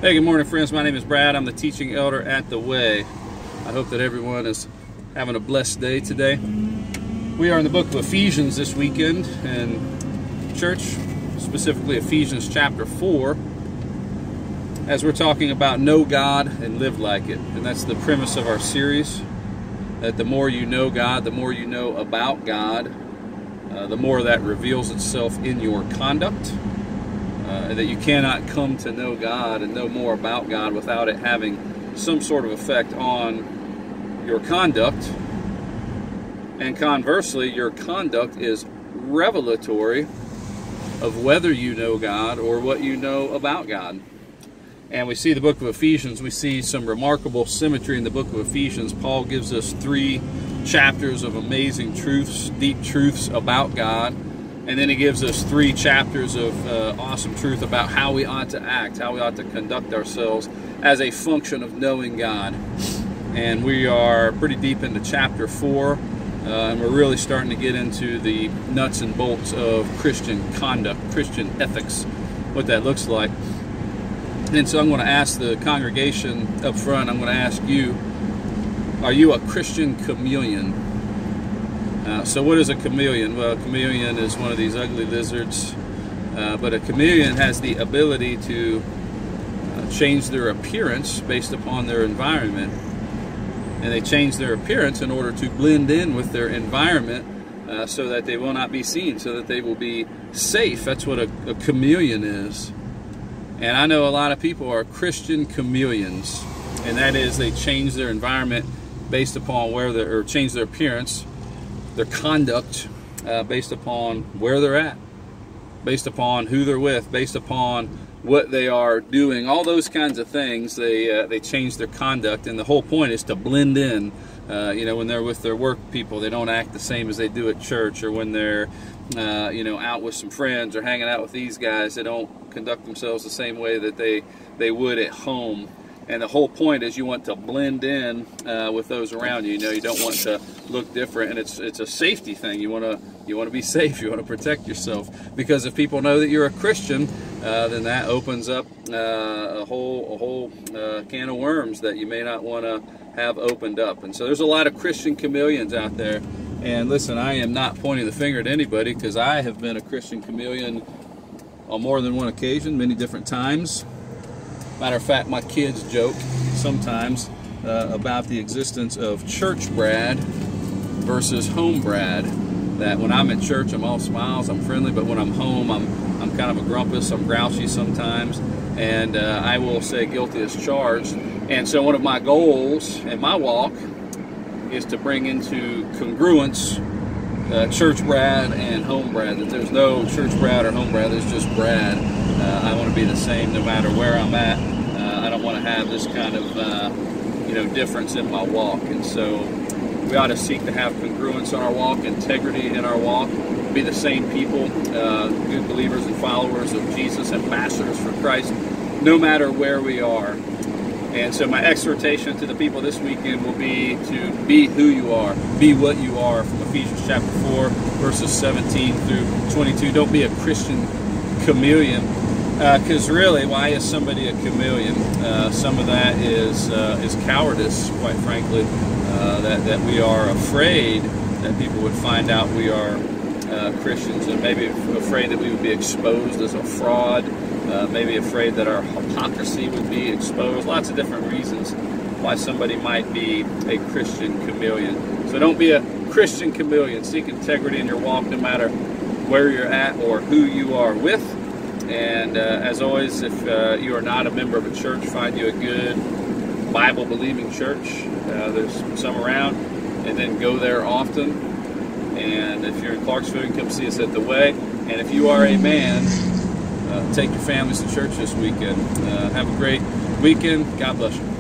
Hey, good morning, friends. My name is Brad. I'm the teaching elder at The Way. I hope that everyone is having a blessed day today. We are in the book of Ephesians this weekend in church, specifically Ephesians chapter 4, as we're talking about know God and live like it. And that's the premise of our series, that the more you know God, the more you know about God, the more that reveals itself in your conduct. That you cannot come to know God and know more about God without it having some sort of effect on your conduct. And conversely, your conduct is revelatory of whether you know God or what you know about God. And we see the book of Ephesians, we see some remarkable symmetry in the book of Ephesians. Paul gives us 3 chapters of amazing truths, deep truths about God. And then he gives us 3 chapters of awesome truth about how we ought to act, how we ought to conduct ourselves as a function of knowing God. And we are pretty deep into chapter 4, and we're really starting to get into the nuts and bolts of Christian conduct, Christian ethics, what that looks like. And so I'm going to ask the congregation up front, I'm going to ask you, are you a Christian chameleon? So what is a chameleon? Well, a chameleon is one of these ugly lizards, but a chameleon has the ability to change their appearance based upon their environment. And they change their appearance in order to blend in with their environment so that they will not be seen, so that they will be safe. That's what a chameleon is. And I know a lot of people are Christian chameleons, and that is they change their environment based upon where they're, or change their appearance, their conduct based upon where they're at, based upon who they're with, based upon what they are doing, all those kinds of things. They change their conduct, and the whole point is to blend in. When they're with their work people, they don't act the same as they do at church, or when they're out with some friends or hanging out with these guys, they don't conduct themselves the same way that they would at home. And the whole point is you want to blend in with those around you. You don't want to look different, and it's a safety thing. You want to be safe. You want to protect yourself, because if people know that you're a Christian, then that opens up a whole can of worms that you may not want to have opened up. And so there's a lot of Christian chameleons out there. And listen, I am not pointing the finger at anybody, because I have been a Christian chameleon on more than one occasion, many different times. Matter of fact, my kids joke sometimes about the existence of church Brad versus home Brad. That when I'm at church, I'm all smiles, I'm friendly, but when I'm home, I'm kind of a grumpus, I'm grouchy sometimes, and I will say guilty as charged. And so one of my goals in my walk is to bring into congruence church Brad and home Brad, that there's no church Brad or home Brad, there's just Brad. I want to be the same no matter where I'm at. I don't want to have this kind of difference in my walk. And so we ought to seek to have congruence on our walk, integrity in our walk, be the same people, good believers and followers of Jesus, ambassadors for Christ, no matter where we are. And so my exhortation to the people this weekend will be to be who you are, be what you are, from Ephesians chapter 4, verses 17 through 22. Don't be a Christian chameleon, because really, why is somebody a chameleon? Some of that is cowardice, quite frankly, that we are afraid that people would find out we are Christians, and maybe afraid that we would be exposed as a fraud, maybe afraid that our hypocrisy would be exposed. Lots of different reasons why somebody might be a Christian chameleon. So don't be a Christian chameleon. Seek integrity in your walk no matter where you're at or who you are with. And as always, if you are not a member of a church, find you a good Bible-believing church. There's some around, and then go there often. And if you're in Clarksville, you can come see us at The Way. And if you are a man, take your families to church this weekend. Have a great weekend. God bless you.